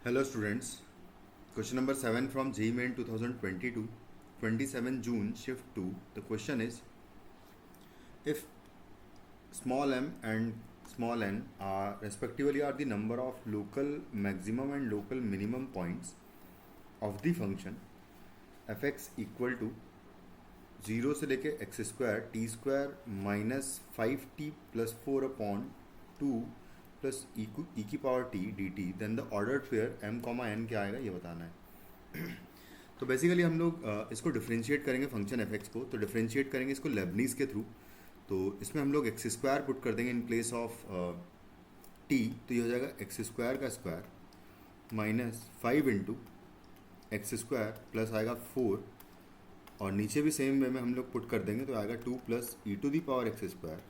Hello students, question number 7 from JEE Main 2022, 27 June, shift 2. The question is, if small m and small n are respectively are the number of local maximum and local minimum points of the function fx equal to 0 से लेके x square t square minus 5t plus 4 upon 2 plus e की power t d t, then the ordered pair m comma n क्या आएगा ये बताना है। तो basically हम लोग इसको डिफ्रेंशिएट करेंगे फंक्शन एफ एक्स को। तो डिफ्रेंशिएट करेंगे इसको लेबनीज के थ्रू। तो इसमें हम लोग एक्स स्क्वायर पुट कर देंगे इन प्लेस ऑफ टी। तो ये हो जाएगा एक्स स्क्वायर का square minus 5 into x square plus आएगा 4, और नीचे भी सेम वे में हम लोग पुट कर देंगे तो आएगा 2 plus e to the power x square,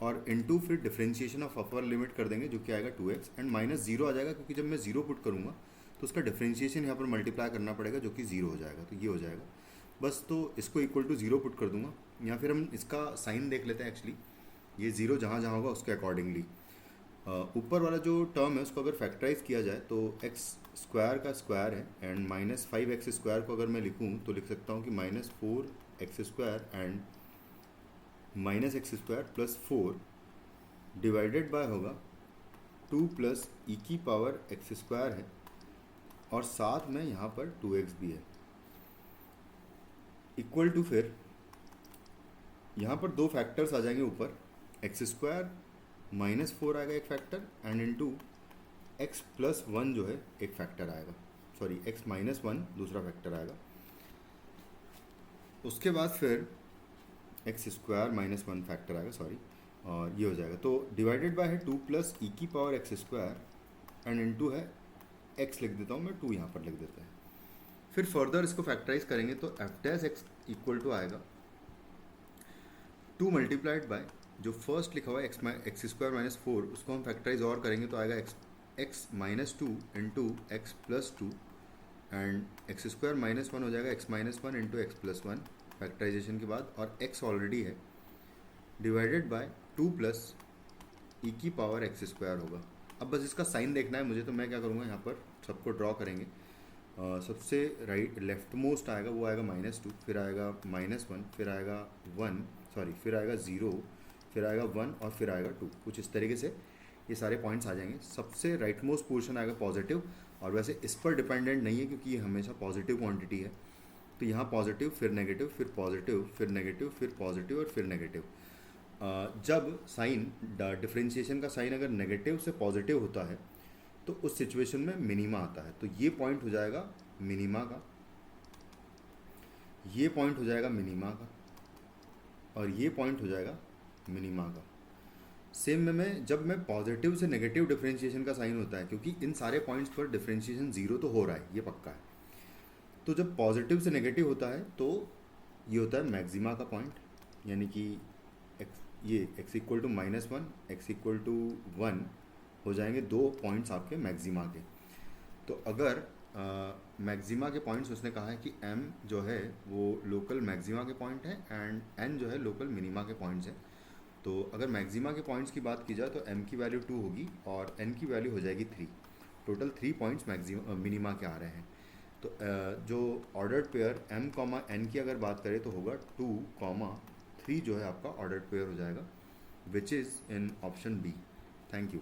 और इनटू फिर डिफरेंशिएशन ऑफ अपर लिमिट कर देंगे जो कि आएगा 2x एंड माइनस 0 आ जाएगा, क्योंकि जब मैं 0 पुट करूँगा तो उसका डिफरेंशिएशन यहाँ पर मल्टीप्लाई करना पड़ेगा जो कि 0 हो जाएगा। तो ये हो जाएगा बस। तो इसको इक्वल टू 0 पुट कर दूंगा। या फिर हम इसका साइन देख लेते हैं। एक्चुअली ये 0 जहाँ जहाँ होगा उसके अकॉर्डिंगली ऊपर वाला जो टर्म है उसको अगर फैक्टराइज किया जाए तो एक्स स्क्वायर का स्क्वायर है एंड माइनस 5x स्क्वायर को अगर मैं लिखूँ तो लिख सकता हूँ कि minus 4x square and minus x square plus 4 divided by होगा 2 प्लस ई की पावर एक्स स्क्वायर है, और साथ में यहाँ पर 2x भी है, इक्वल टू फिर यहाँ पर दो फैक्टर्स आ जाएंगे ऊपर, एक्स स्क्वायर माइनस 4 आएगा एक factor and into x plus 1 जो है एक फैक्टर आएगा, सॉरी एक्स माइनस 1 दूसरा फैक्टर आएगा। उसके बाद फिर एक्स स्क्वायर माइनस 1 फैक्टर आएगा, सॉरी, और ये हो जाएगा। तो डिवाइडेड बाय है 2 प्लस ई की power x square and into है एक्स लिख देता हूँ मैं, 2 यहाँ पर लिख देते हैं। फिर फर्दर इसको फैक्टराइज करेंगे तो f dash x equal to आएगा 2 मल्टीप्लाइड बाय जो फर्स्ट लिखा हुआ है एक्स स्क्वायर माइनस 4, उसको हम फैक्टराइज और करेंगे तो आएगा x minus 2 into x plus 2 and x square minus 1 हो जाएगा x minus 1 into x plus 1 factorisation के बाद, और x ऑलरेडी है, डिवाइडेड बाय 2 प्लस ई की पावर एक्स स्क्वायर होगा। अब बस इसका साइन देखना है मुझे, तो मैं क्या करूँगा यहाँ पर सबको ड्रॉ करेंगे। सबसे राइट लेफ्ट मोस्ट आएगा वो आएगा -2, फिर आएगा -1, फिर आएगा 1, सॉरी फिर आएगा 0, फिर आएगा 1 और फिर आएगा 2। कुछ इस तरीके से ये सारे पॉइंट्स आ जाएंगे। सबसे राइट मोस्ट पोर्शन आएगा पॉजिटिव, और वैसे इस पर डिपेंडेंट नहीं है क्योंकि ये हमेशा पॉजिटिव क्वांटिटी है। तो यहाँ पॉजिटिव फिर नेगेटिव फिर पॉजिटिव फिर नेगेटिव फिर पॉजिटिव और फिर नेगेटिव। जब साइन डिफरेंशिएशन का साइन अगर नेगेटिव से पॉजिटिव होता है तो उस सिचुएशन में मिनिमा आता है। तो ये पॉइंट हो जाएगा मिनिमा का, ये पॉइंट हो जाएगा मिनिमा का, और ये पॉइंट हो जाएगा मिनिमा का। सेम में जब मैं पॉजिटिव से नेगेटिव डिफरेंशिएशन का साइन होता है, क्योंकि इन सारे पॉइंट्स पर डिफरेंशिएशन 0 तो हो रहा है, ये पक्का है। तो जब पॉजिटिव से नेगेटिव होता है तो ये होता है मैक्सिमा का पॉइंट, यानी कि ये x equal to -1 x equal to 1 हो जाएंगे दो पॉइंट्स आपके मैक्सिमा के। तो अगर मैक्सिमा के पॉइंट्स उसने कहा है कि m जो है वो लोकल मैक्सिमा के पॉइंट है एंड n जो है लोकल मिनिमा के पॉइंट्स हैं। तो अगर मैक्सिमा के पॉइंट्स की बात की जाए तो m की वैल्यू 2 होगी और n की वैल्यू हो जाएगी 3। टोटल 3 पॉइंट्स मिनिमा के आ रहे हैं। तो जो ordered pair m comma n की अगर बात करें तो होगा 2, 3 जो है आपका ऑर्डर्ड पेयर हो जाएगा, which is in option B. Thank you.